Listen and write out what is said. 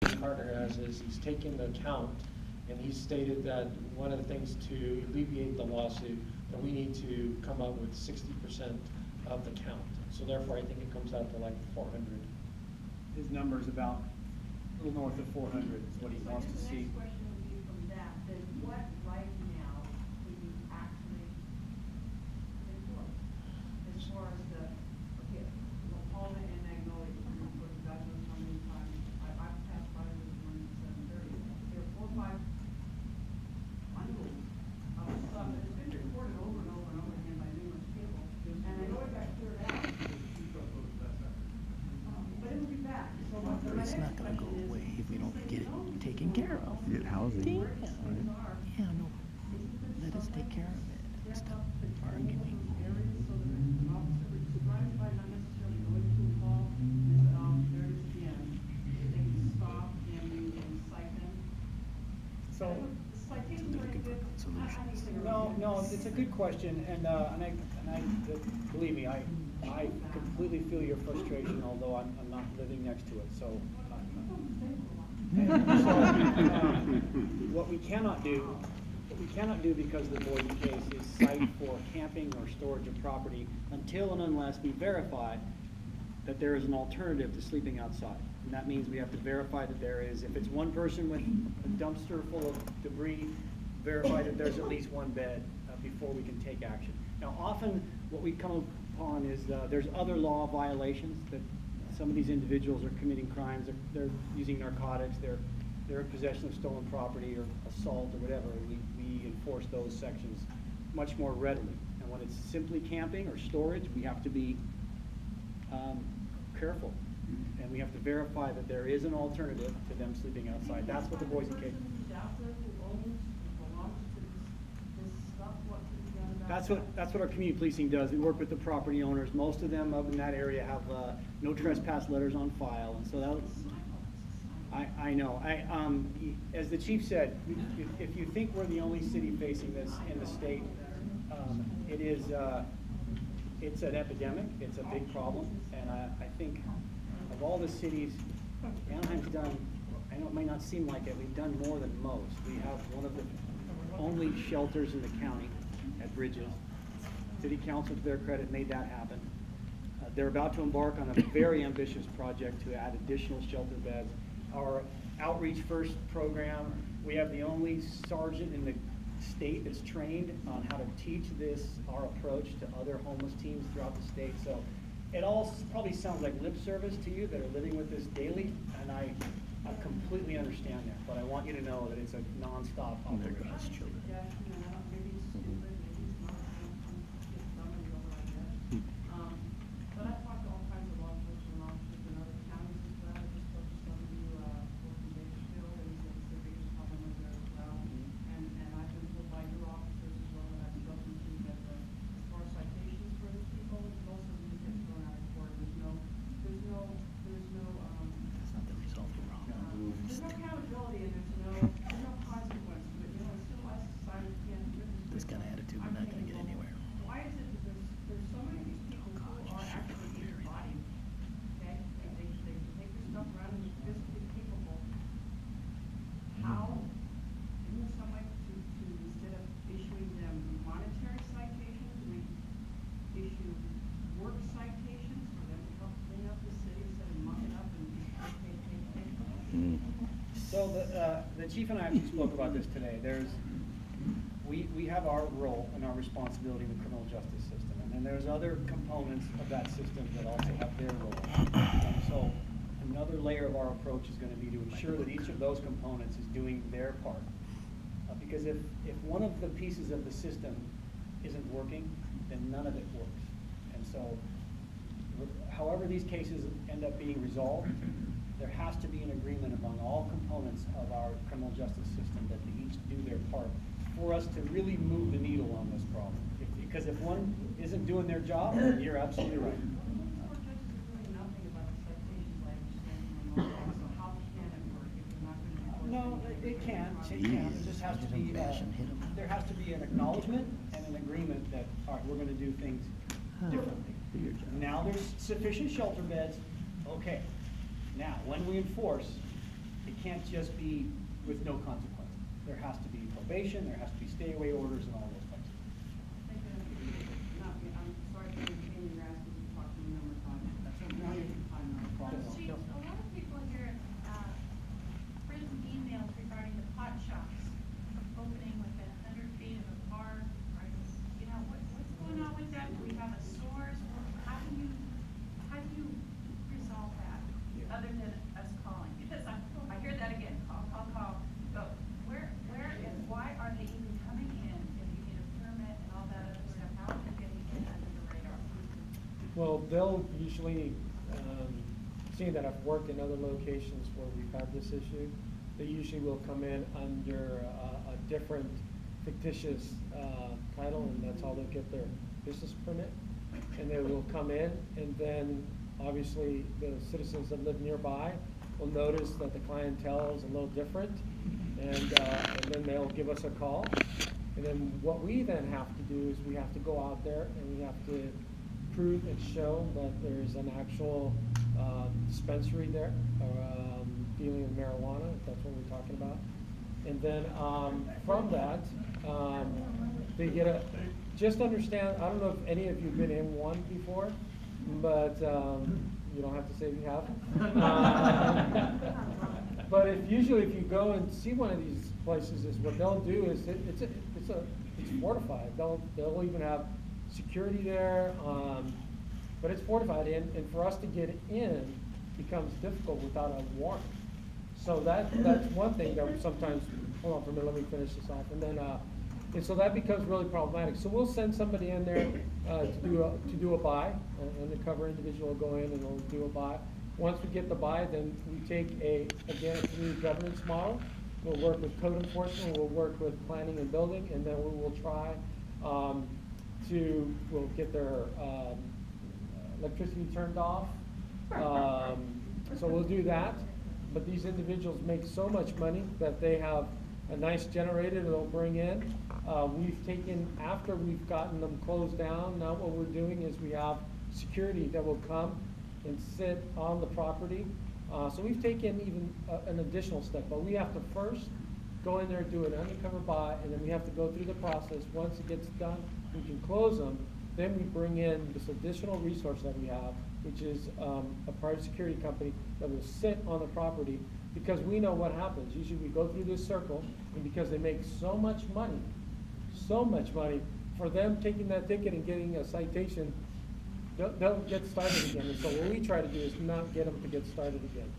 Chief Carter has is he's taken the count, and he's stated that one of the things to alleviate the lawsuit, that we need to come up with 60% of the count. So therefore, I think it comes out to like 400. His number is about a little north of 400 is what he wants to see. The next question would be from that, then what right now could you actually enforce? As far as the, okay, La Palma and Magnolia, you put God knows how many times, I've passed by this one at 7:30. There are 4 or 5 bundles of stuff that has been reported over and over and over again by numerous people, and I know it got cleared out. But it will be back. So what the It's not going to go away if we don't get it taken care of. Get housing. Damn. Yeah, no. Let us take care of it. Stop arguing. So, Solutions. no, it's a good question, and I believe me, I completely feel your frustration, although I'm not living next to it, so. What we cannot do because of the Boise case is cite for camping or storage of property until and unless we verify that there is an alternative to sleeping outside. And that means we have to verify that there is, if it's one person with a dumpster full of debris, verify that there's at least one bed before we can take action. Now, often what we come upon is there's other law violations that some of these individuals are committing crimes. They're using narcotics. They're in possession of stolen property or assault or whatever. We enforce those sections much more readily. And when it's simply camping or storage, we have to be careful. And we have to verify that there is an alternative to them sleeping outside. That's what the Boise case. That's what our community policing does. We work with the property owners. Most of them up in that area have no trespass letters on file, and so that. I know. As the chief said, if you think we're the only city facing this in the state, it is. It's an epidemic. It's a big problem, and I think of all the cities, Anaheim's done. I know it might not seem like it. We've done more than most. We have one of the only shelters in the county at Bridges. City Council, to their credit, made that happen. They're about to embark on a very ambitious project to add additional shelter beds. Our Outreach First program, we have the only sergeant in the state that's trained on how to teach our approach to other homeless teams throughout the state. So it all probably sounds like lip service to you that are living with this daily, and I completely understand that, but I want you to know that it's a non-stop operation. But I've talked to all kinds of law enforcement officers in other counties as well. I just spoke to some of you working in Bakersfield, and he said it's the biggest problem over there as well. And I've been told by your officers as well that I've spoken to that as far as citations for these people, most of them get thrown out of court. There's no That's not the result of the problem. there's no accountability and there's no consequence to it. You know, it's still us society can't do This kind of attitude, we're not going to get anywhere. Why is it that there's so many of these people who are actually able-bodied, okay? And they take their stuff around and they're physically capable. How, isn't there some way to instead of issuing them monetary citations, we issue work citations for them to help clean up the city instead of mucking up and pay. So the chief and I actually spoke about this today. We have our role and our responsibility in the criminal justice system, and then there's other components of that system that also have their role. And so another layer of our approach is going to be to ensure that each of those components is doing their part. Because if one of the pieces of the system isn't working, then none of it works. And so however these cases end up being resolved, there has to be an agreement among all components of our criminal justice system that they each do their part for us to really move the needle on this problem. Because if one isn't doing their job, you're absolutely right. Court judges are doing nothing about the citations, I understand, from the law, so how can it work if they're not going to be? No, it can. It can. It just has to be, there has to be an acknowledgement and an agreement that, all right, we're going to do things differently. Now there's sufficient shelter beds. Okay. Now, when we enforce, It can't just be with no consequences. There has to be probation, there has to be stay away orders and all those types of things. I'm sorry for being your ass, because we've talked to you a number of times. That's now you're time now. Chief, a lot of people here, written emails regarding the pot shops opening within 100 feet of a park. You know, what's going on with that? Do we have a source? How do you resolve that, other than us calling? Because I hear that again, call. But where and why are they even coming in if you need a permit and all that other stuff? How are they getting in under the radar? Well, they'll usually, seeing that I've worked in other locations where we've had this issue, they usually will come in under a different fictitious title, and that's how they'll get their business permit. And they will come in, and then obviously the citizens that live nearby will notice that the clientele is a little different, and then they'll give us a call. And then what we then have to do is we have to go out there and we have to prove and show that there's an actual dispensary there, dealing in marijuana, if that's what we're talking about. And then from that, they get a, just understand, I don't know if any of you have been in one before, but you don't have to say if you have. But usually if you go and see one of these places, is what they'll do is it's fortified. They'll even have security there, but it's fortified, and for us to get in becomes difficult without a warrant. So that's one thing that sometimes, hold on for a minute, let me finish this off, and then and so that becomes really problematic. So we'll send somebody in there to do a buy. An undercover individual will go in and will do a buy. Once we get the buy, then we take a community governance model. We'll work with code enforcement, we'll work with planning and building, and then we will try we'll get their electricity turned off. So we'll do that. But these individuals make so much money that they have a nice generator they'll bring in. We've taken, after we've gotten them closed down, now what we're doing is we have security that will come and sit on the property. So we've taken even an additional step, but we have to first go in there and do an undercover buy, and then we have to go through the process. Once it gets done, we can close them. Then we bring in this additional resource that we have, which is a private security company that will sit on the property, because we know what happens. Usually we go through this circle, and because they make so much money, for them taking that ticket and getting a citation, they'll get started again. And so what we try to do is not get them to get started again.